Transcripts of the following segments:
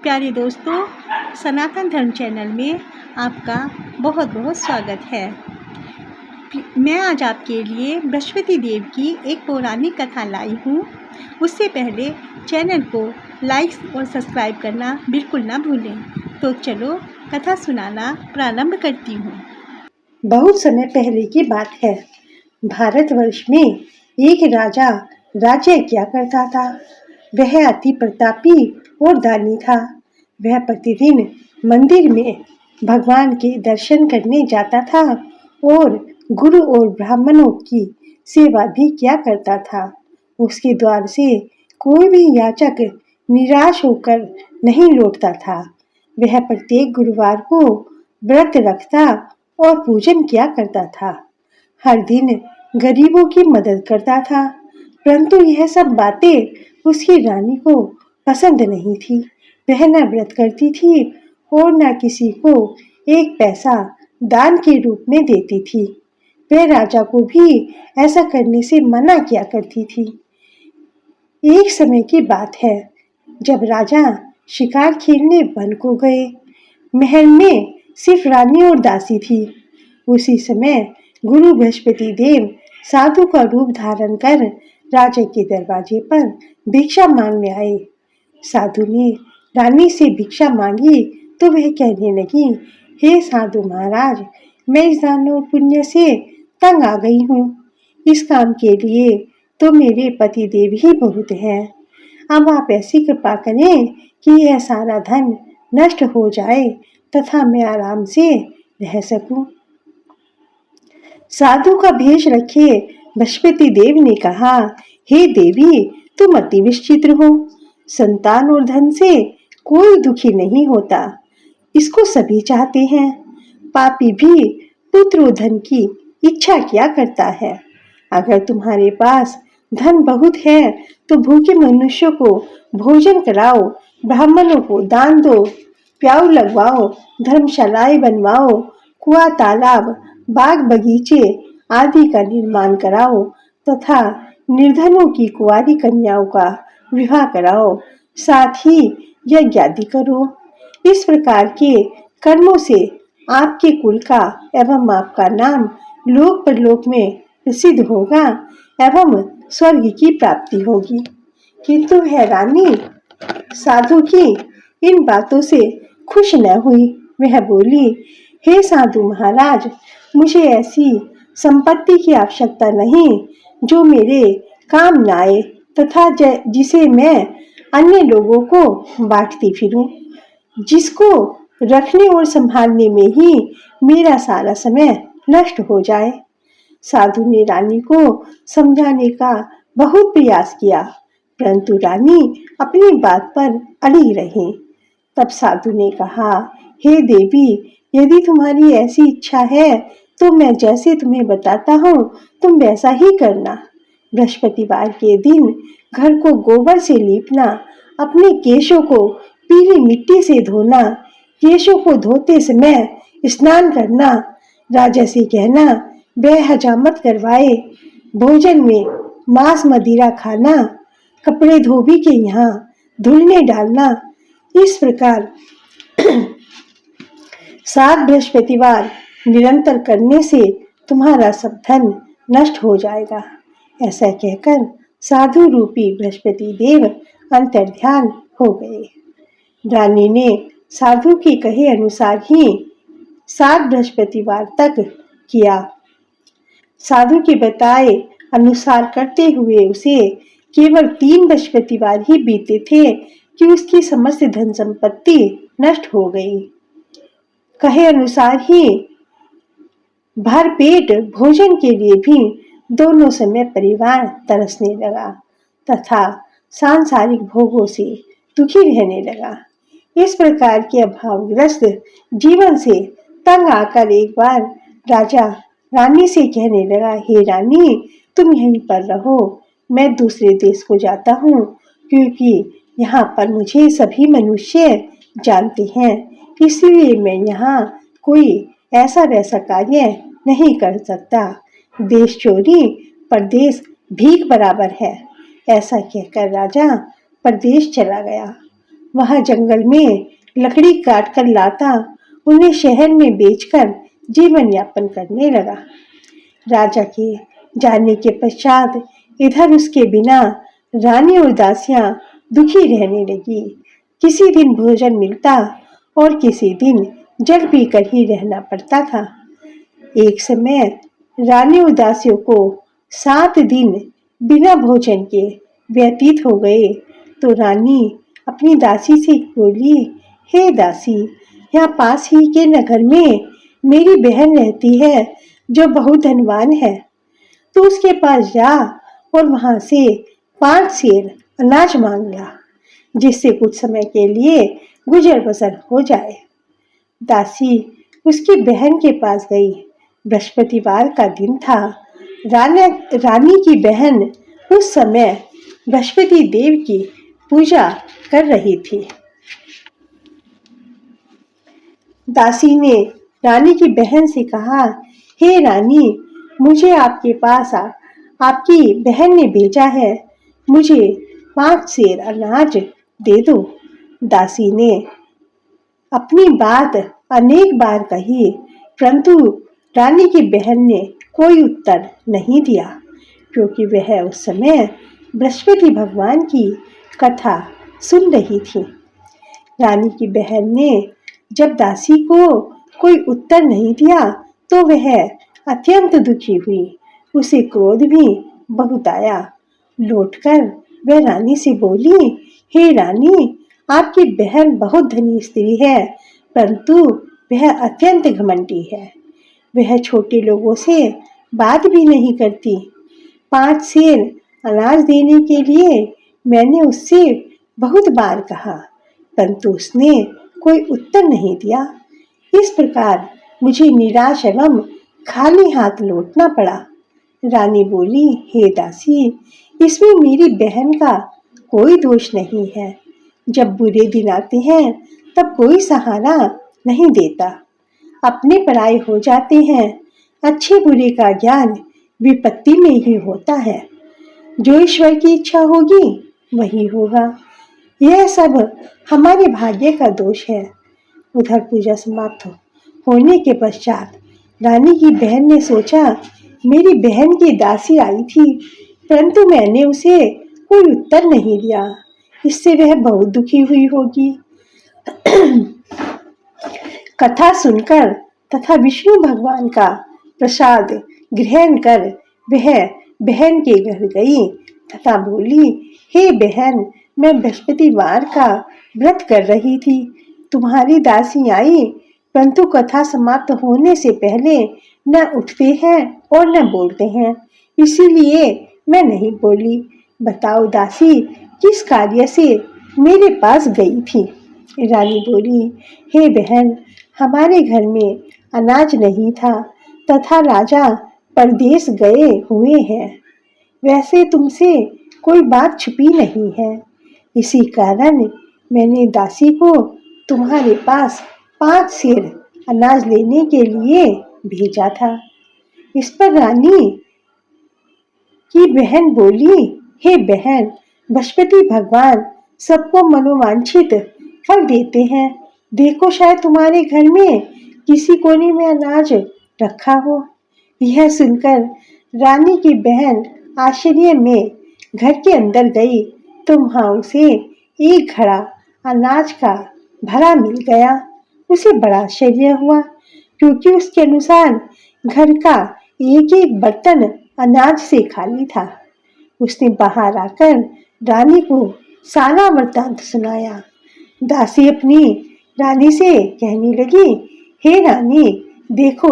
प्यारे दोस्तों, सनातन धर्म चैनल में आपका बहुत बहुत स्वागत है। मैं आज आपके लिए बृहस्पति देव की एक पौराणिक कथा लाई हूँ। उससे पहले चैनल को लाइक और सब्सक्राइब करना बिल्कुल ना भूलें। तो चलो कथा सुनाना प्रारंभ करती हूँ। बहुत समय पहले की बात है। भारतवर्ष में एक राजा राज्य किया करता था। वह अति प्रतापी और दानी था। वह प्रतिदिन मंदिर में भगवान के दर्शन करने जाता था और गुरु और ब्राह्मणों की सेवा भी किया करता था। उसके द्वार से कोई भी याचक निराश होकर नहीं लौटता था। वह प्रत्येक गुरुवार को व्रत रखता और पूजन किया करता था। हर दिन गरीबों की मदद करता था, परंतु यह सब बातें उसकी रानी को पसंद नहीं थी। वह न व्रत करती थी और न किसी को एक पैसा दान के रूप में देती थी। वह राजा को भी ऐसा करने से मना किया करती थी। एक समय की बात है, जब राजा शिकार खेलने वन को गए। महल में सिर्फ रानी और दासी थी। उसी समय गुरु बृहस्पति देव साधु का रूप धारण कर राजा के दरवाजे पर भिक्षा मांगने आए। साधु ने रानी से भिक्षा मांगी तो वह कहने लगी, हे साधु महाराज, मैं इस दान और पुण्य से तंग आ गई हूँ। इस काम के लिए तो मेरे पति देव ही बहुत हैं। अब आप ऐसी कृपा करें कि यह सारा धन नष्ट हो जाए तथा मैं आराम से रह सकूं। साधु का भेष रखे बृहस्पति देव ने कहा, हे देवी, तुम अति विचित्र हो। संतान और धन से कोई दुखी नहीं होता, इसको सभी चाहते हैं। पापी भी पुत्र और धन की इच्छा किया करता है। अगर तुम्हारे पास धन बहुत है तो भूखे मनुष्यों को भोजन कराओ, ब्राह्मणों को दान दो, प्याऊ लगवाओ, धर्मशालाएं बनवाओ, कुआं तालाब बाग बगीचे आदि का निर्माण कराओ तथा निर्धनों की कुंवारी कन्याओं का विवाह कराओ, साथ ही यज्ञ आदि करो। इस प्रकार के कर्मों से आपके कुल का एवं आपका नाम लोक परलोक में प्रसिद्ध होगा एवं स्वर्ग की प्राप्ति होगी। किंतु वह रानी साधु की इन बातों से खुश न हुई। वह बोली, हे साधु महाराज, मुझे ऐसी संपत्ति की आवश्यकता नहीं जो मेरे काम न आए तथा जिसे मैं अन्य लोगों को बांटती फिरूं, जिसको रखने और संभालने में ही मेरा सारा समय नष्ट हो जाए। साधु ने रानी को समझाने का बहुत प्रयास किया, परंतु रानी अपनी बात पर अड़ी रही। तब साधु ने कहा, हे देवी, यदि तुम्हारी ऐसी इच्छा है तो मैं जैसे तुम्हें बताता हूँ तुम वैसा ही करना। बृहस्पतिवार के दिन घर को गोबर से लीपना, अपने केशों को पीली मिट्टी से धोना, केशों को धोते समय स्नान करना, राजा से कहना वह हजामत करवाए, भोजन में मांस मदिरा खाना, कपड़े धोबी के यहाँ धुलने डालना। इस प्रकार 7 बृहस्पतिवार निरंतर करने से तुम्हारा सब धन नष्ट हो जाएगा। ऐसा कहकर साधु रूपी बृहस्पति देव अंतर्ध्यान हो गए। रानी ने साधु के कहे अनुसार ही 7 बृहस्पतिवार तक किया। साधु के बताए अनुसार करते हुए उसे केवल 3 बृहस्पतिवार ही बीते थे कि उसकी समस्त धन संपत्ति नष्ट हो गई। कहे अनुसार ही भरपेट भोजन के लिए भी दोनों समय परिवार तरसने लगा तथा सांसारिक भोगों से दुखी रहने लगा। इस प्रकार के अभावग्रस्त जीवन से तंग आकर एक बार राजा रानी से कहने लगा, हे रानी, तुम यहीं पर रहो, मैं दूसरे देश को जाता हूँ, क्योंकि यहाँ पर मुझे सभी मनुष्य जानते हैं, इसलिए मैं यहाँ कोई ऐसा वैसा कार्य नहीं कर सकता। देश चोरी परदेश भीख बराबर है। ऐसा कहकर राजा परदेश चला गया। वहां जंगल में लकड़ी काट कर लाता, उन्हें शहर में बेचकर जीवन यापन करने लगा। राजा के जाने के पश्चात इधर उसके बिना रानी और दासियां दुखी रहने लगी। किसी दिन भोजन मिलता और किसी दिन जल पीकर ही रहना पड़ता था। एक समय रानी और दासियों को 7 दिन बिना भोजन के व्यतीत हो गए तो रानी अपनी दासी से बोली, हे दासी, यहाँ पास ही के नगर में मेरी बहन रहती है जो बहुत धनवान है। तो उसके पास जा और वहां से 5 सेर अनाज मांग ला, जिससे कुछ समय के लिए गुजर बसर हो जाए। दासी उसकी बहन के पास गई। बृहस्पतिवार का दिन था। रानी की बहन उस समय बृहस्पति देव की पूजा कर रही थी। दासी ने रानी की बहन से कहा, हे रानी, मुझे आपके पास आपकी बहन ने भेजा है, मुझे 5 सेर अनाज दे दो। दासी ने अपनी बात अनेक बार कही, परंतु रानी की बहन ने कोई उत्तर नहीं दिया, क्योंकि वह उस समय बृहस्पति भगवान की कथा सुन रही थी। रानी की बहन ने जब दासी को कोई उत्तर नहीं दिया तो वह अत्यंत दुखी हुई। उसे क्रोध भी बहुत आया। लौटकर वह रानी से बोली, हे रानी, आपकी बहन बहुत धनी स्त्री है, परंतु वह अत्यंत घमंडी है। वह छोटे लोगों से बात भी नहीं करती। 5 सेर अनाज देने के लिए मैंने उससे बहुत बार कहा, परंतु उसने कोई उत्तर नहीं दिया। इस प्रकार मुझे निराश एवं खाली हाथ लौटना पड़ा। रानी बोली, हे दासी, इसमें मेरी बहन का कोई दोष नहीं है। जब बुरे दिन आते हैं तब कोई सहारा नहीं देता, अपने पराये हो जाते हैं। अच्छे बुरे का ज्ञान विपत्ति में ही होता है। जो ईश्वर की इच्छा होगी वही होगा। यह सब हमारे भाग्य का दोष है। उधर पूजा समाप्त होने के पश्चात रानी की बहन ने सोचा, मेरी बहन की दासी आई थी, परंतु मैंने उसे कोई उत्तर नहीं दिया, इससे वह बहुत दुखी हुई होगी। कथा सुनकर तथा विष्णु भगवान का प्रसाद ग्रहण कर वह बहन के घर गई तथा बोली, हे बहन, मैं बृहस्पतिवार का व्रत कर रही थी। तुम्हारी दासी आई, परंतु कथा समाप्त होने से पहले न उठते हैं और न बोलते हैं, इसीलिए मैं नहीं बोली। बताओ दासी, किस कार्य से मेरे पास गई थी? रानी बोली, हे बहन, हमारे घर में अनाज नहीं था तथा राजा परदेश गए हुए हैं। वैसे तुमसे कोई बात छुपी नहीं है, इसी कारण मैंने दासी को तुम्हारे पास 5 सेर अनाज लेने के लिए भेजा था। इस पर रानी की बहन बोली, हे बहन, बृहस्पति भगवान सबको मनोवांछित फल देते हैं। देखो, शायद तुम्हारे घर में किसी कोने में अनाज रखा हो। यह सुनकर रानी की बहन आश्चर्य में घर के अंदर गई तो वहां उसे एक घड़ा अनाज का भरा मिल गया। उसे बड़ा आश्चर्य हुआ, क्योंकि उसके अनुसार घर का एक एक बर्तन अनाज से खाली था। उसने बाहर आकर रानी को सारा वृत्तांत सुनाया। दासी अपनी रानी से कहने लगी, हे रानी, देखो,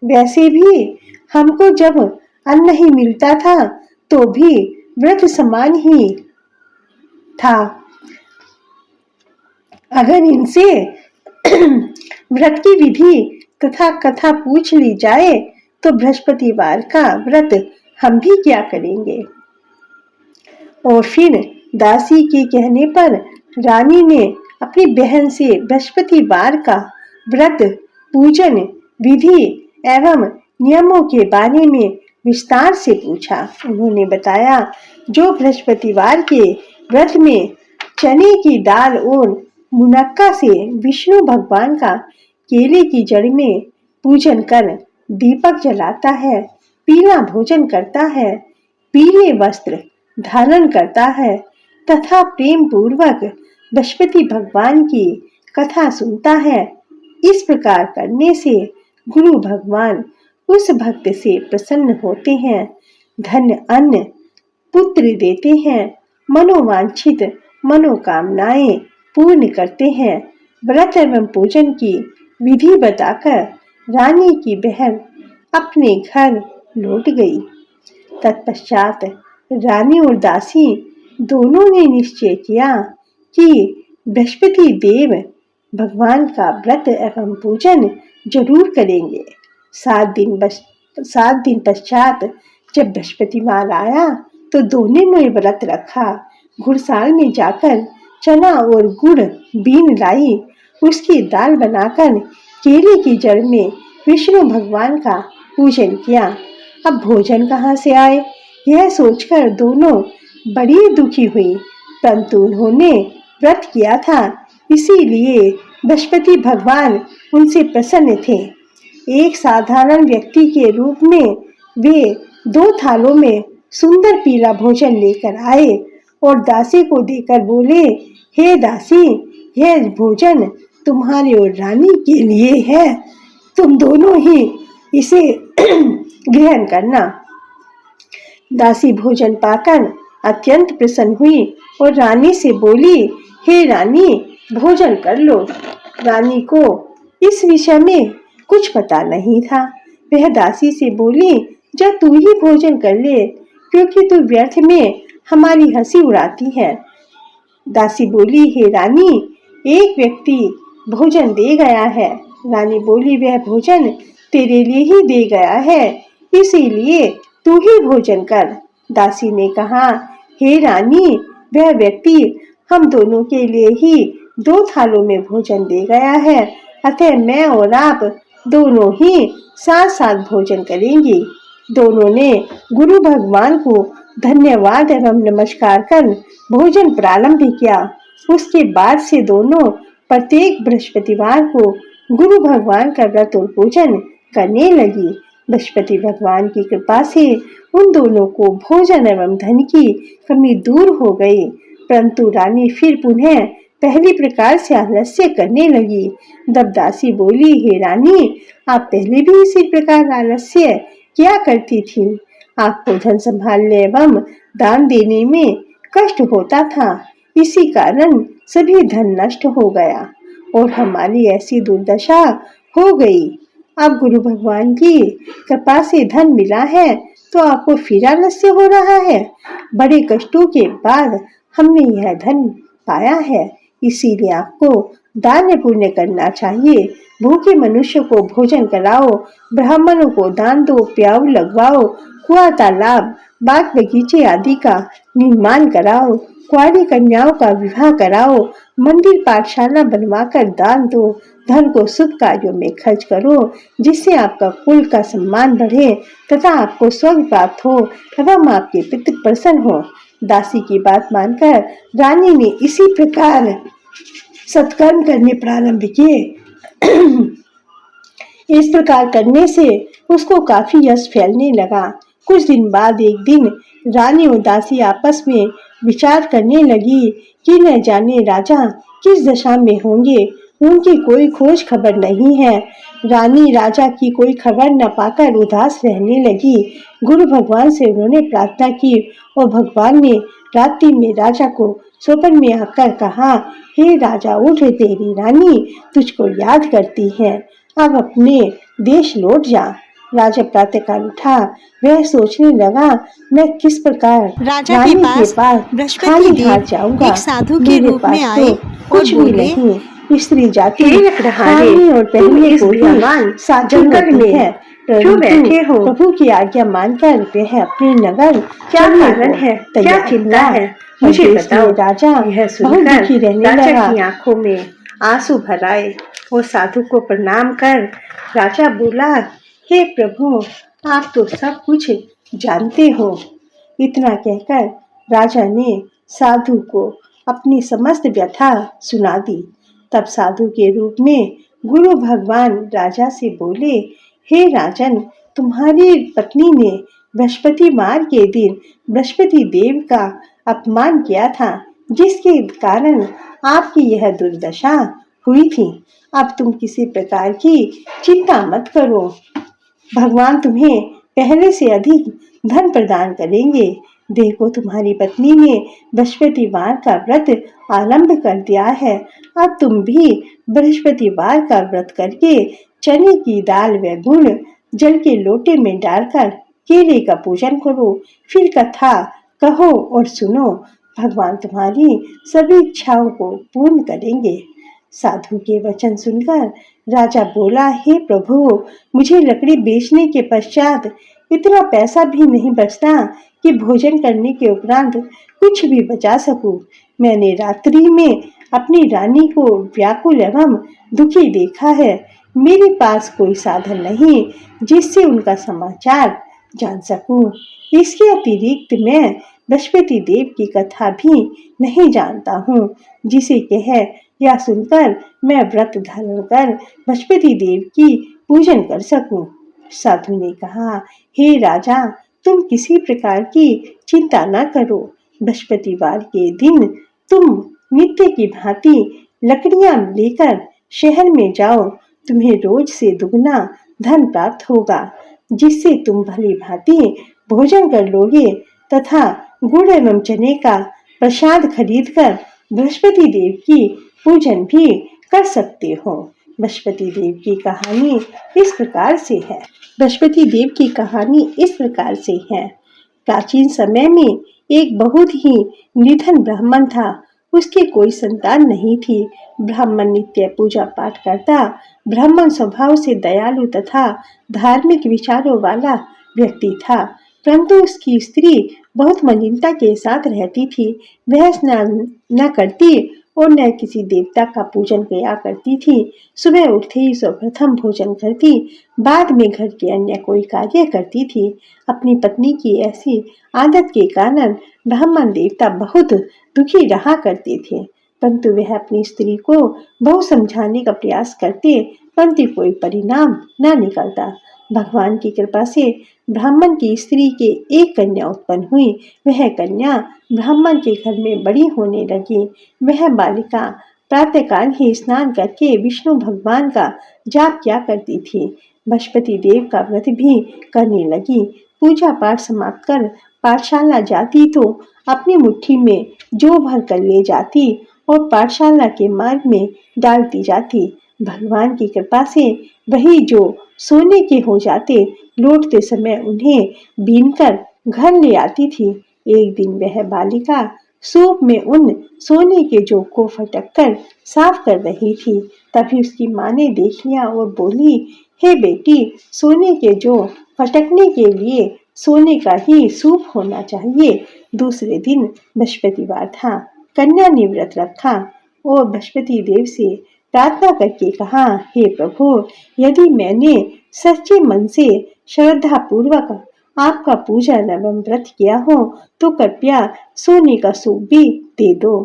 वैसे भी हमको जब अन्न नहीं मिलता था तो भी व्रत समान ही था। अगर इनसे व्रत की विधि तथा कथा पूछ ली जाए तो बृहस्पतिवार का व्रत हम भी क्या करेंगे। और फिर दासी के कहने पर रानी ने अपनी बहन से बृहस्पतिवार का व्रत, पूजन विधि एवं नियमों के बारे में विस्तार से पूछा। उन्होंने बताया, जो बृहस्पतिवार के व्रत में चने की दाल और मुनक्का से विष्णु भगवान का केले की जड़ में पूजन कर दीपक जलाता है, पीला भोजन करता है, पीले वस्त्र धारण करता है तथा प्रेम पूर्वक बृहस्पति भगवान की कथा सुनता है। इस प्रकार करने से गुरु भगवान उस भक्त से प्रसन्न होते हैं, धन अन्न पुत्र देते हैं, मनोवांछित मनोकामनाएं पूर्ण करते हैं। व्रत एवं पूजन की विधि बताकर रानी की बहन अपने घर लौट गई। तत्पश्चात रानी और दासी दोनों ने निश्चय किया कि बृहस्पति देव भगवान का व्रत एवं पूजन जरूर करेंगे। 7 दिन पश्चात जब बृहस्पतिवार आया तो दोनों ने व्रत रखा। घुड़साल में जाकर चना और गुड़ बीन लाई, उसकी दाल बनाकर केले की जड़ में विष्णु भगवान का पूजन किया। अब भोजन कहाँ से आए, यह सोचकर दोनों बड़ी दुखी हुई, परंतु उन्होंने व्रत किया था, इसीलिए बृहस्पति भगवान उनसे प्रसन्न थे। एक साधारण व्यक्ति के रूप में वे 2 थालों में सुंदर पीला भोजन लेकर आए और दासी को देकर बोले, हे दासी, यह भोजन तुम्हारे और रानी के लिए है, तुम दोनों ही इसे ग्रहण करना। दासी भोजन पाकर अत्यंत प्रसन्न हुई और रानी से बोली, हे रानी, भोजन कर लो। रानी को इस विषय में कुछ पता नहीं था। वह दासी से बोली, जा तू ही भोजन कर ले, क्योंकि तू व्यर्थ में हमारी हंसी उड़ाती है। दासी बोली, हे रानी, एक व्यक्ति भोजन दे गया है। रानी बोली, वह भोजन तेरे लिए ही दे गया है, इसीलिए तू ही भोजन कर। दासी ने कहा, हे रानी, वह व्यक्ति हम दोनों के लिए ही 2 थालों में भोजन दे गया है, अतः मैं और आप दोनों ही साथ साथ भोजन करेंगे। दोनों ने गुरु भगवान को धन्यवाद एवं नमस्कार कर भोजन प्रारंभ किया। उसके बाद से दोनों प्रत्येक बृहस्पतिवार को गुरु भगवान का व्रत और पूजन करने लगी। बृहस्पति भगवान की कृपा से उन दोनों को भोजन एवं धन की कमी दूर हो गई, परंतु रानी फिर पुनः पहली प्रकार से आलस्य करने लगी। तब दासी बोली, हे रानी, आप पहले भी इसी प्रकार आलस्य क्या करती थी। आपको धन संभालने एवं दान देने में कष्ट होता था, इसी कारण सभी धन नष्ट हो गया और हमारी ऐसी दुर्दशा हो गई। अब गुरु भगवान की कृपा से धन मिला है तो आपको फिर आलस्य हो रहा है। बड़े कष्टों के बाद हमने यह धन पाया है, इसीलिए आपको दान पुण्य करना चाहिए। भूखे मनुष्य को भोजन कराओ, ब्राह्मणों को दान दो, प्याऊ लगवाओ, कुआं तालाब बाग बगीचे आदि का निर्माण कराओ, कुंवारी कन्याओं का विवाह कराओ, मंदिर पाठशाला बनवाकर दान दो, धन को शुभ कार्यों में खर्च करो, जिससे आपका कुल का सम्मान बढ़े तथा आपको स्वर्ग प्राप्त हो एवं आपके पितृ प्रसन्न हो। दासी की बात मानकर रानी ने इसी प्रकार सत्कर्म करने प्रारंभ किए। इस प्रकार करने से उसको काफी यश फैलने लगा। कुछ दिन बाद एक दिन रानी और दासी आपस में विचार करने लगी कि न जाने राजा किस दशा में होंगे, उनकी कोई खोज खबर नहीं है। रानी राजा की कोई खबर न पाकर उदास रहने लगी। गुरु भगवान से उन्होंने प्रार्थना की और भगवान ने रात्रि में राजा को स्वप्न में आकर कहा, हे राजा, उठ, तेरी रानी तुझको याद करती है, अब अपने देश लौट जा। राजा प्रातःकाल उठा, वह सोचने लगा, मैं किस प्रकार राजा के पास बृहस्पति देव जाऊंगा। एक साधु के रूप में आए और कुछ भी बोले, नहीं, स्त्री जाति और पहले को ही साधु में है, क्यों बैठे हो? प्रभु की आज्ञा मानकर वह अपने नगर क्या कारण है, क्या चिंता है, मुझे बताओ। राजा यह सुनकर दुखी रहने लगा। की आंखों में आंसू भर आए और साधु को प्रणाम कर राजा बोला, हे प्रभु, आप तो सब कुछ जानते हो। इतना कहकर राजा ने साधु को अपनी समस्त व्यथा सुना दी। तब साधु के रूप में गुरु भगवान राजा से बोले, हे राजन, तुम्हारी पत्नी ने बृहस्पतिवार के दिन बृहस्पति देव का अपमान किया था, जिसके कारण आपकी यह दुर्दशा हुई थी। अब तुम किसी प्रकार की चिंता मत करो, भगवान तुम्हें पहले से अधिक धन प्रदान करेंगे। देखो, तुम्हारी पत्नी ने बृहस्पतिवार का व्रत आरंभ कर दिया है। अब तुम भी बृहस्पतिवार का व्रत करके चने की दाल व गुड़ जल के लोटे में डालकर केले का पूजन करो। फिर कथा कहो और सुनो, भगवान तुम्हारी सभी इच्छाओं को पूर्ण करेंगे। साधु के वचन सुनकर राजा बोला, हे प्रभु, मुझे लकड़ी बेचने के पश्चात इतना पैसा भी नहीं बचता कि भोजन करने के उपरांत कुछ भी बचा सकूं। मैंने रात्रि में अपनी रानी को व्याकुल एवं दुखी देखा है। मेरे पास कोई साधन नहीं जिससे उनका समाचार जान सकूं। इसके अतिरिक्त मैं बृहस्पति देव की कथा भी नहीं जानता हूँ, जिसे कह या सुनकर मैं व्रत धारण कर बृहस्पति देव की पूजन कर सकूं। साधु ने कहा, हे राजा, तुम किसी प्रकार की चिंता न करो। बृहस्पतिवार के दिन तुम नित्य की भांति लकड़ियां लेकर शहर में जाओ। तुम्हें रोज से दुगना धन प्राप्त होगा, जिससे तुम भली भांति भोजन कर लोगे तथा गुड़ एवं चने का प्रसाद खरीदकर बृहस्पति देव की पूजन भी कर सकते हो। बृहस्पति देव की कहानी इस प्रकार से है। बृहस्पति देव की कहानी इस प्रकार से है। प्राचीन समय में एक बहुत ही निधन ब्राह्मण था। उसकी कोई संतान नहीं थी। ब्राह्मण नित्य पूजा पाठ करता, ब्राह्मण स्वभाव से दयालु तथा धार्मिक विचारों वाला व्यक्ति था, परंतु उसकी स्त्री बहुत मलिनता के साथ रहती थी। वह स्नान न करती और न किसी देवता का पूजन किया करती थी। सुबह उठते ही सर्वप्रथम भोजन करती, बाद में घर के अन्य कोई कार्य करती थी। अपनी पत्नी की ऐसी आदत के कारण ब्राह्मण देवता बहुत दुखी रहा करते थे, परंतु वह अपनी स्त्री को बहुत समझाने का प्रयास करते, परंतु कोई परिणाम न निकलता। भगवान की कृपा से ब्राह्मण की स्त्री के एक कन्या उत्पन्न हुई। वह कन्या ब्राह्मण के घर में बड़ी होने लगी। वह बालिका प्रातःकाल ही स्नान करके विष्णु भगवान का जाप किया करती थी। बृहस्पति देव का व्रत भी करने लगी। पूजा पाठ समाप्त कर पाठशाला जाती तो अपनी मुट्ठी में जौ भर कर ले जाती और पाठशाला के मार्ग में डालती जाती। भगवान की कृपा से वही जो सोने के हो जाते, लौटते समय उन्हें बीनकर घर ले आती थी। एक दिन वह बालिका सूप में उन सोने के जौ को फटककर साफ कर रही थी। तभी उसकी माँ ने देख लिया और बोली, हे बेटी, सोने के जौ फटकने के लिए सोने का ही सूप होना चाहिए। दूसरे दिन बृहस्पतिवार था। कन्या ने व्रत रखा और बृहस्पति देव से प्रार्थना करके कहा, हे प्रभु, यदि मैंने सच्चे मन से श्रद्धा पूर्वक आपका पूजन एवं व्रत किया हो तो कृपया सोने का सूप भी दे दो।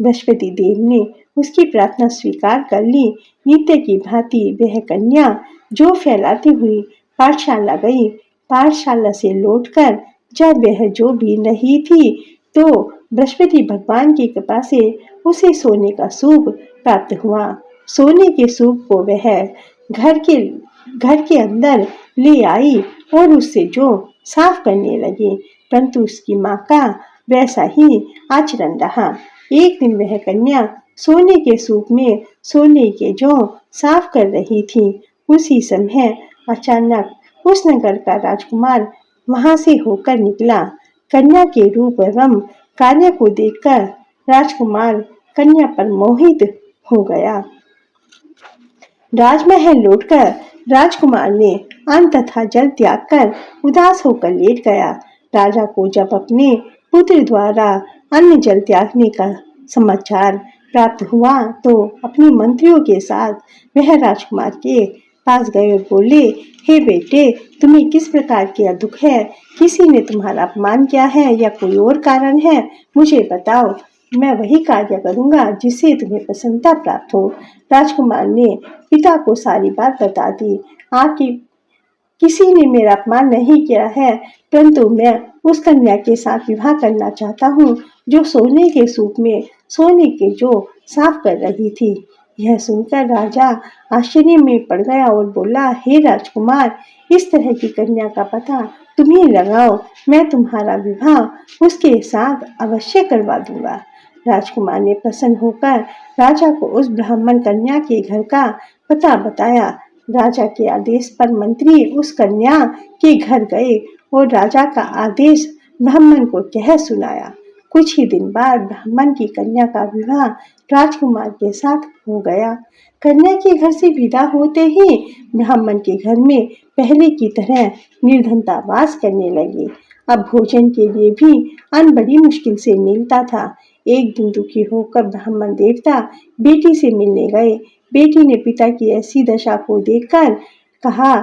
बृहस्पति देव ने उसकी प्रार्थना स्वीकार कर ली। नित्य की भांति वह कन्या जो फैलाती हुई पाठशाला गई। पाठशाला से लौटकर जब वह जो बीन रही थी तो बृहस्पति भगवान की कृपा से उसे सोने का सूप प्राप्त हुआ। सोने के सूप को वह घर के अंदर ले आई और उससे जो साफ करने लगी, परंतु उसकी माँ का वैसा ही आचरण रहा। एक दिन वह कन्या सोने के सूप में सोने के जौ साफ कर रही थी। उसी समय अचानक उस नगर का राजकुमार वहां से होकर निकला। कन्या के रूप एवं कार्य को देखकर राजकुमार कन्या पर मोहित हो गया। राजमहल लौटकर राजकुमार ने अन्न तथा जल त्याग कर उदास होकर लेट गया। राजा को जब अपने पुत्र द्वारा अन्न जल त्यागने का समाचार प्राप्त हुआ तो अपने मंत्रियों के साथ वह राजकुमार के पास गए और बोले, हे बेटे, तुम्हें किस प्रकार का दुख है? किसी ने तुम्हारा अपमान किया है या कोई और कारण है? मुझे बताओ। मैं वही कार्य करूंगा जिससे तुम्हें प्रसन्नता प्राप्त हो। राजकुमार ने पिता को सारी बात बता दी। आखिर किसी ने मेरा अपमान नहीं किया है, परंतु मैं उस कन्या के साथ विवाह करना चाहता हूँ जो सोने के सूप में सोने के जो साफ कर रही थी। यह सुनकर राजा आश्चर्य में पड़ गया और बोला, हे राजकुमार, इस तरह की कन्या का पता तुम ही लगाओ, मैं तुम्हारा विवाह उसके साथ अवश्य करवा दूंगा। राजकुमार ने प्रसन्न होकर राजा को उस ब्राह्मण कन्या के घर का पता बताया। राजा के आदेश पर मंत्री उस कन्या के घर गए और राजा का आदेश ब्राह्मण को कह सुनाया। कुछ ही दिन बाद ब्राह्मण की कन्या का विवाह राजकुमार के साथ हो गया। कन्या के घर से विदा होते ही ब्राह्मण के घर में पहले की तरह निर्धनता वास करने लगी। अब भोजन के लिए भी अन्न बड़ी मुश्किल से मिलता था। एक दिन दुखी होकर ब्राह्मण देवता बेटी से मिलने गए। बेटी ने पिता की ऐसी दशा को देखकर कहा,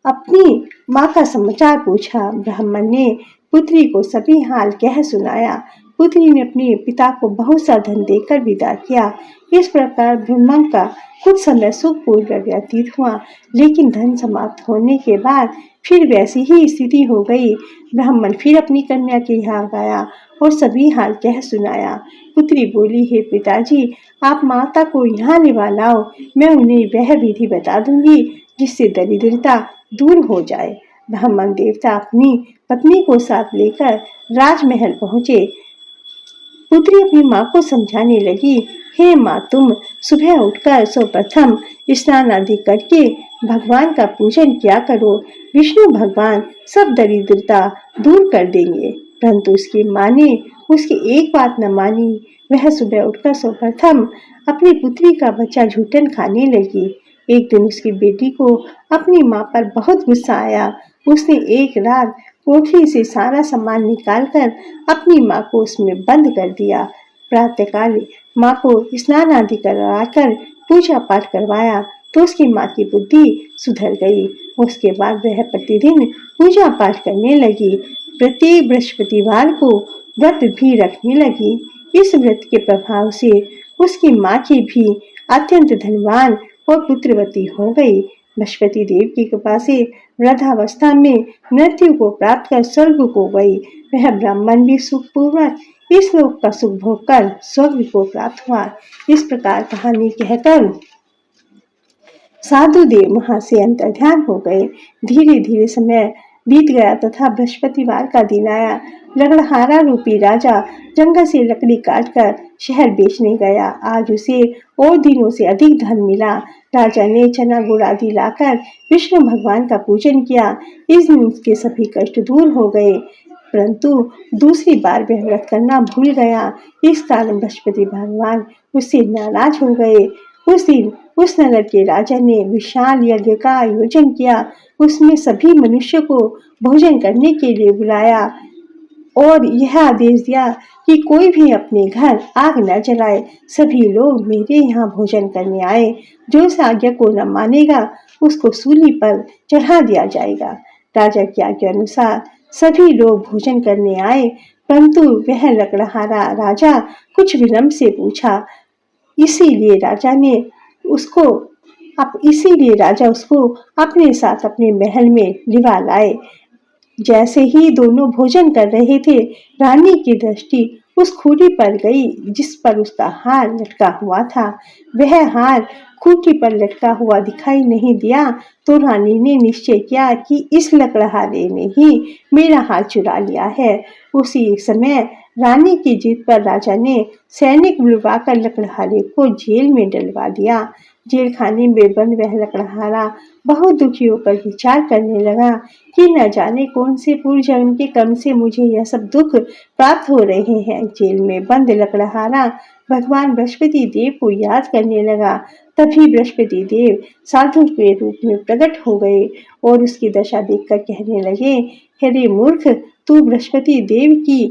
अपनी माँ का समाचार पूछा। ब्राह्मण ने पुत्री को सभी हाल कह सुनाया। पुत्री ने अपने पिता को बहुत सा धन देकर विदा किया। इस प्रकार ब्राह्मण का कुछ समय सुखपूर्वक व्यतीत हुआ, लेकिन धन समाप्त होने के बाद फिर वैसी ही स्थिति हो गई। ब्राह्मण फिर अपनी कन्या के यहाँ गया और सभी हाल कह सुनाया। पुत्री बोली, हे पिताजी, आप माता को यहाँ लिवा लाओ, मैं उन्हें वह विधि बता दूंगी जिससे दरिद्रता दूर हो जाए। ब्राह्मण देवता अपनी पत्नी को साथ लेकर राजमहल पहुंचे। पुत्री अपनी माँ को समझाने लगी, हे माँ, तुम सुबह उठकर सर्वप्रथम स्नान आदि करके भगवान का पूजन किया करो। विष्णु भगवान सब दरिद्रता दूर कर देंगे। परंतु उसकी माँ ने उसकी एक बात न मानी। वह सुबह उठकर सर्वप्रथम अपनी पुत्री का बच्चा झूठन खाने लगी। एक दिन उसकी बेटी को अपनी माँ पर बहुत गुस्सा आया। उसने एक रात कोठरी से सारा सामान निकालकर अपनी माँ को उसमें बंद कर दिया। प्रातःकाल माँ को स्नान आदि करवाकर पूजा पाठ करवाया तो उसकी माँ की बुद्धि सुधर गई। उसके बाद वह प्रतिदिन पूजा पाठ करने लगी। प्रत्येक बृहस्पतिवार को व्रत भी रखने लगी। इस व्रत के प्रभाव से उसकी माँ की भी अत्यंत धनवान और पुत्रवती हो गई। बृहस्पति देव की कृपा से वृद्धावस्था में मृत्यु को प्राप्त कर स्वर्ग को गई। वह ब्राह्मण भी सुखपूर्वक इस लोक का सुख भोग कर स्वर्ग को प्राप्त हुआ। इस प्रकार कहानी कहकर साधु देव वहां से अंतर्ध्यान हो गए। धीरे धीरे समय बीत गया तथा बृहस्पतिवार का दिन आया। लकड़हारा रूपी राजा जंगल से लकड़ी काटकर शहर बेचने गया। आज उसे और दिनों से अधिक धन मिला। राजा ने चना गुड़ आदि लाकर विष्णु भगवान का पूजन किया। इस दिन उसके सभी कष्ट दूर हो गए, परंतु दूसरी बार वह व्रत करना भूल गया। इस कारण बृहस्पति भगवान उससे नाराज हो गए। उस दिन उस नगर के राजा ने विशाल यज्ञ का आयोजन किया। उसमें सभी मनुष्य को भोजन करने के लिए बुलाया और यह आदेश दिया कि कोई भी अपने घर आग न जलाए। सभी लोग मेरे यहाँ भोजन करने आए। जो इस आज्ञा को न मानेगा उसको सूली पर चढ़ा दिया जाएगा। राजा की आज्ञा अनुसार सभी लोग भोजन करने आए, परंतु वह लकड़हारा राजा कुछ विलंब से पूछा। इसीलिए राजा उसको अपने साथ अपने महल में लिवा लाए। जैसे ही दोनों भोजन कर रहे थे, रानी की दृष्टि उस खूंटी पर गई जिस पर उसका हार लटका हुआ था। वह हार खूंटी पर लटका हुआ दिखाई नहीं दिया तो रानी ने निश्चय किया कि इस लकड़हारे ने ही मेरा हार चुरा लिया है। उसी समय रानी की जिद पर राजा ने सैनिक बुलवाकर लकड़हारे को जेल में डलवा दिया। जेल खाने में बंद वह लकड़हारा बहुत दुखी होकर विचार करने लगा कि न जाने कौन से पूर्व जन्म के कर्म से मुझे यह सब दुख प्राप्त हो रहे हैं। जेल में बंद लकड़हारा भगवान बृहस्पति देव को याद करने लगा। तभी बृहस्पति देव साधु के रूप में प्रकट हो गए और उसकी दशा देखकर कहने लगे, हे मूर्ख, तू बृहस्पति देव की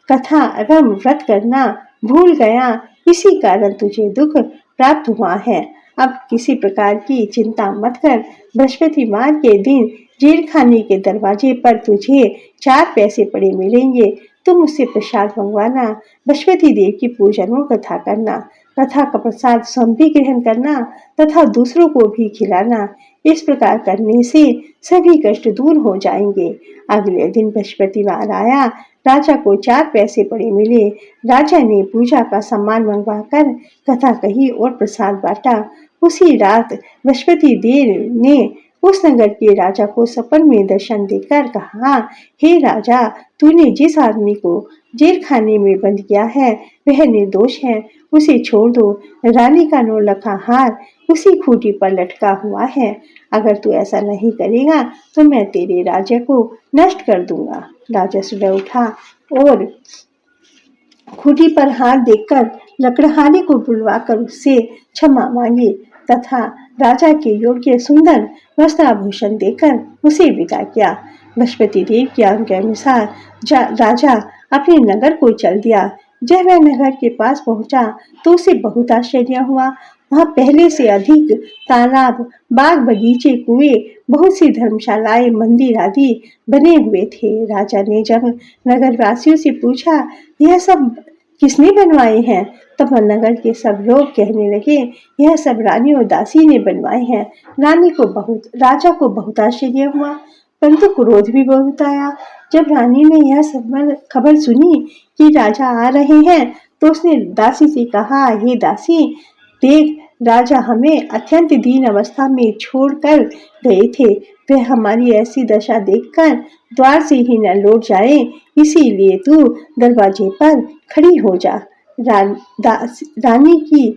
कथा एवं व्रत करना भूल गया, इसी कारण तुझे दुख प्राप्त हुआ है। अब किसी प्रकार की चिंता मत कर। बृहस्पतिवार के दिन जेल खाने के दरवाजे पर तुझे 4 पैसे पड़े मिलेंगे। तुम मुझसे प्रसाद मंगवाना, बृहस्पति देव की पूजन और कथा करना, कथा का प्रसाद स्वयं भी ग्रहण करना तथा दूसरों को भी खिलाना। इस प्रकार करने से सभी कष्ट दूर हो जाएंगे। अगले दिन बृहस्पतिवार आया। राजा को 4 पैसे पड़े मिले। राजा ने पूजा का सामान मंगवाकर कथा कही और प्रसाद बांटा। उसी रात बृहस्पति देव ने उस नगर के राजा को सपन में दर्शन देकर कहा, हे राजा, तूने जिस आदमी को जेल खाने में बंद किया है वह निर्दोष है, उसे छोड़ दो। रानी का नौलखा हार उसी खूंटी पर लटका हुआ है। अगर तू ऐसा नहीं करेगा तो मैं तेरे राज्य को नष्ट कर दूंगा। राजा सुबह उठा और खूंटी पर हाथ देखकर लकड़हारे को बुलवाकर उससे क्षमा मांगी तथा राजा के योग्य सुंदर वस्त्राभूषण देकर उसे विदा किया। बृहस्पति देव की आज्ञा के अनुसार राजा अपने नगर को चल दिया। जब वह नगर के पास पहुंचा तो उसे बहुत आश्चर्य हुआ। वहां पहले से अधिक तालाब, बाग बगीचे, कुएं, बहुत सी धर्मशालाएं, मंदिर आदि बने हुए थे। राजा ने जब नगरवासियों से पूछा, यह सब किसने बनवाए हैं? तब नगर के सब लोग कहने लगे, यह सब रानी और दासी ने बनवाए हैं। राजा को बहुत आश्चर्य हुआ, परंतु क्रोध भी बहुत आया। जब रानी ने यह सब खबर सुनी कि राजा आ रहे हैं तो उसने दासी से कहा, हे दासी, देख, राजा हमें अत्यंत दीन अवस्था में छोड़कर गए थे। वह हमारी ऐसी दशा देखकर द्वार से ही न लौट जाए, इसीलिए तू दरवाजे पर खड़ी हो जा। रानी की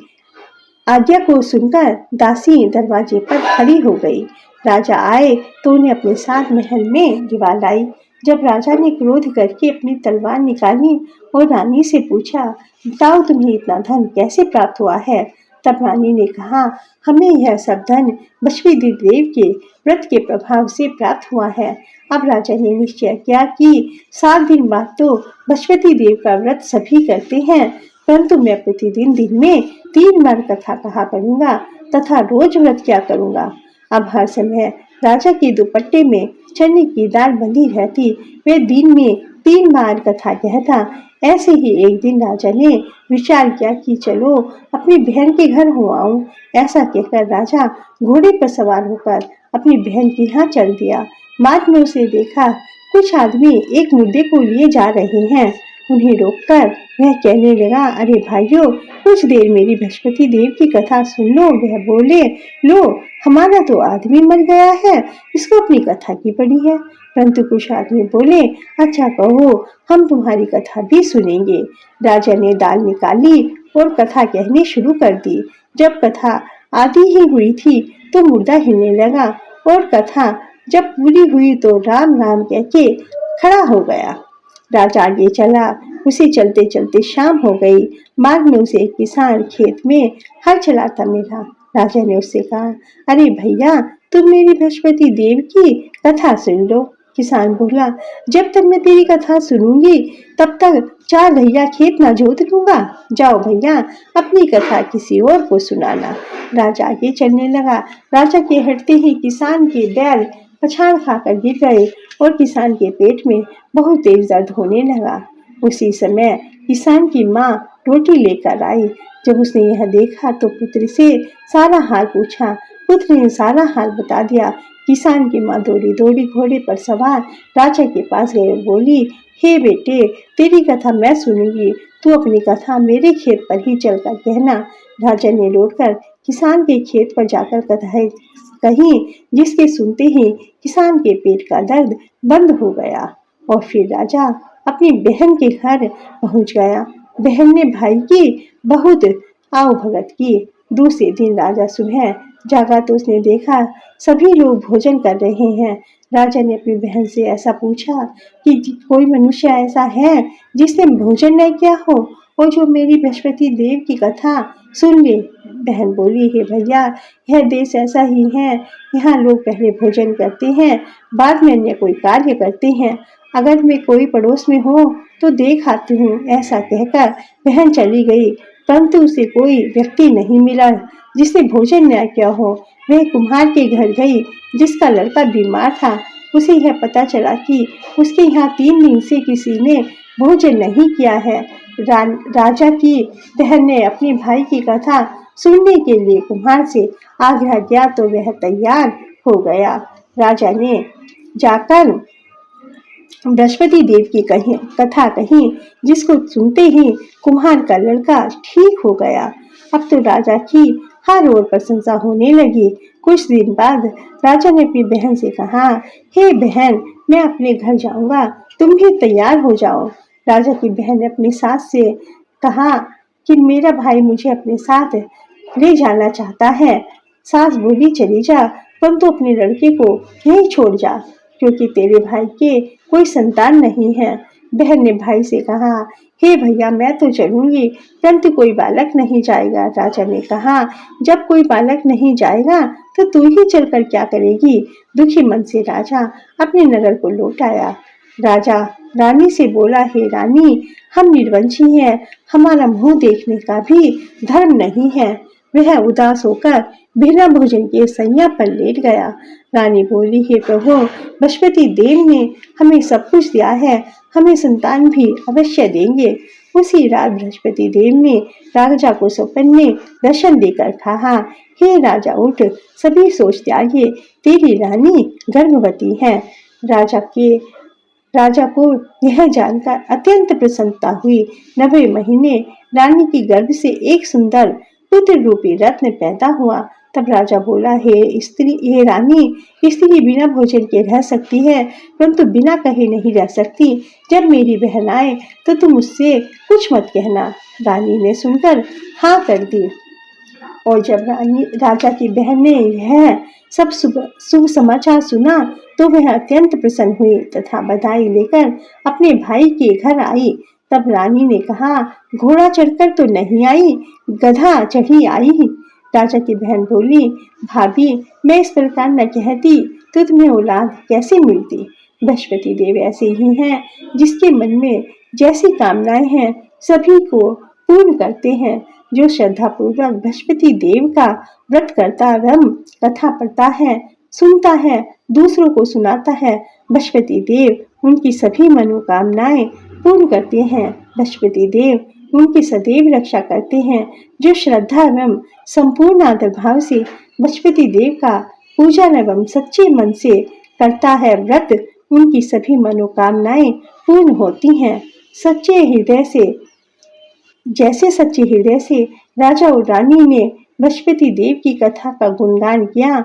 आज्ञा को सुनकर दासी दरवाजे पर खड़ी हो गई। राजा आए तो उन्हें अपने साथ महल में लिवा लाई। जब राजा ने क्रोध करके अपनी तलवार निकाली और रानी से पूछा, बताओ तुम्हें इतना धन कैसे प्राप्त हुआ है? तब रानी ने कहा, हमें यह सब धन बृहस्पति देव के व्रत के प्रभाव से प्राप्त हुआ है। अब राजा ने निश्चय किया कि 7 दिन बाद तो बृहस्पति देव का व्रत सभी करते हैं, परंतु मैं प्रतिदिन दिन में 3 बार कथा कहा करूंगा तथा रोज व्रत क्या करूंगा। अब हर समय राजा के दुपट्टे में चने की दाल बंधी रहती, वे दिन में 3 बार कथा कहता। ऐसे ही एक दिन राजा ने विचार किया कि चलो अपनी बहन के घर हो आऊं। ऐसा कहकर राजा घोड़े पर सवार होकर अपनी बहन के यहाँ चल दिया। बाद में उसे देखा, कुछ आदमी एक मुर्दे को लिए जा रहे हैं। उन्हें रोककर वह कहने लगा, अरे भाइयों, कुछ देर मेरी बृहस्पति देव की कथा सुन लो। वह बोले, लो, हमारा तो आदमी मर गया है, इसको अपनी कथा की पड़ी है। परंतु कुछ आदमी बोले, अच्छा कहो, हम तुम्हारी कथा भी सुनेंगे। राजा ने दाल निकाली और कथा कहनी शुरू कर दी। जब कथा आधी ही हुई थी तो मुर्दा हिलने लगा और कथा जब पूरी हुई तो राम राम कह के खड़ा हो गया। राजा आगे चला, उसे चलते चलते शाम हो गई। बाद में उसे एक किसान खेत में हल चलाता मिला। राजा ने उससे कहा, अरे भैया, तुम मेरी बृहस्पति देव की कथा सुन लो। किसान बोला, जब तक मैं तेरी कथा सुनूंगी तब तक 4 ढैया खेत ना जोत लूंगा। जाओ भैया, अपनी कथा किसी और को सुनाना। राजा आगे चलने लगा। राजा के हटते ही किसान के बैल पछाड़ खाकर गिर गए और किसान के पेट में बहुत तेज दर्द होने लगा। उसी समय किसान की माँ रोटी लेकर आई। जब उसने यह देखा तो पुत्र से सारा हाल पूछा। पुत्र ने सारा हाल बता दिया। किसान की माँ दौड़ी दौड़ी घोड़े पर सवार राजा के पास गई और बोली, हे बेटे, तेरी कथा मैं सुनूंगी, तू अपनी कथा मेरे खेत पर ही चलकर कहना। राजा ने लौटकर किसान के खेत पर जाकर कथाएं कही, जिसके सुनते ही किसान के पेट का दर्द बंद हो गया और फिर राजा अपनी बहन के घर पहुंच गया। बहन ने भाई की बहुत आवभगत की। दूसरे दिन राजा सुबह जागा तो उसने देखा सभी लोग भोजन कर रहे हैं। राजा ने अपनी बहन से ऐसा पूछा कि कोई मनुष्य ऐसा है जिसने भोजन न किया हो और जो मेरी बृहस्पति देव की कथा सुन ले। बहन बोली, हे भैया, यह देश ऐसा ही है, यहाँ लोग पहले भोजन करते हैं, बाद में अन्य कोई कार्य करते हैं। अगर मैं कोई पड़ोस में हो तो देख आती हूँ। ऐसा कहकर बहन चली गई, परंतु उसे कोई व्यक्ति नहीं मिला जिसने भोजन न किया हो। वह कुम्हार के घर गई जिसका लड़का बीमार था। उसे यह पता चला कि उसके यहाँ 3 दिन से किसी ने भोजन नहीं किया है। राजा की बहन ने अपने भाई की कथा सुनने के लिए कुम्हार से आग्रह किया तो वह तैयार हो गया। राजा ने जाकर बृहस्पति देव की कथा कही, जिसको सुनते ही कुम्हार का लड़का ठीक हो गया। अब तो राजा की हर ओर प्रशंसा होने लगी। कुछ दिन बाद राजा ने अपनी बहन से कहा, हे बहन, मैं अपने घर जाऊंगा, तुम भी तैयार हो जाओ। राजा की बहन ने अपनी सास से कहा कि मेरा भाई मुझे अपने साथ ले जाना चाहता है। सास बोली, चली जा, परंतु अपने लड़के को नहीं छोड़ जा, क्योंकि तेरे भाई के कोई संतान नहीं है। बहन ने भाई से कहा, हे भैया, मैं तो चलूंगी, परंतु कोई बालक नहीं जाएगा। राजा ने कहा, जब कोई बालक नहीं जाएगा तो तू ही चलकर क्या करेगी। दुखी मन से राजा अपने नगर को लौट आया। राजा रानी से बोला, हे रानी, हम निर्वंशी हैं, हमारा मुंह देखने का भी धर्म नहीं है। वह उदास होकर बिना भोजन के सैया पर लेट गया। रानी बोली, हे प्रभु, बृहस्पति देव ने हमें सब कुछ दिया है, हमें संतान भी अवश्य देंगे। उसी रात बृहस्पति देव ने राजा को स्वप्न में दर्शन देकर कहा, हे राजा, उठ, सभी सोच त्यागिए, तेरी रानी गर्भवती है। राजा को यह जानकर अत्यंत प्रसन्नता हुई। 90 महीने रानी की गर्भ से एक सुंदर पुत्र रूपी रत्न पैदा हुआ। तब राजा बोला, हे रानी, स्त्री बिना भोजन के रह सकती है, परंतु बिना कहे नहीं रह सकती। जब मेरी बहन आए तो तुम उससे कुछ मत कहना। रानी ने सुनकर हाँ कर दी। और जब राजा की बहन ने यह सब शुभ समाचार सुना तो वह अत्यंत प्रसन्न हुई तथा बधाई लेकर अपने भाई के घर आई। तब रानी ने कहा, घोड़ा चढ़कर तो नहीं आई, गधा चढ़ी आई। राजा की बहन बोली, भाभी, मैं इस प्रकार न कहती तो तुम्हें औलाद कैसे मिलती। बृहस्पति देव ऐसे ही हैं, जिसके मन में जैसी कामनाएं हैं सभी को पूर्ण करते हैं। जो श्रद्धा पूर्वक बृहस्पति देव का व्रत करता एवं कथा पढ़ता है, सुनता है, दूसरों को सुनाता है, बृहस्पति देव उनकी सभी मनोकामनाएं पूर्ण करते हैं। बृहस्पति देव उनकी सदैव रक्षा करते हैं। जो श्रद्धा एवं संपूर्ण आदर भाव से बृहस्पति देव का पूजन एवं सच्चे मन से करता है व्रत, उनकी सभी मनोकामनाएं पूर्ण होती हैं। सच्चे हृदय से राजा और रानी ने बृहस्पति देव की कथा का गुणगान किया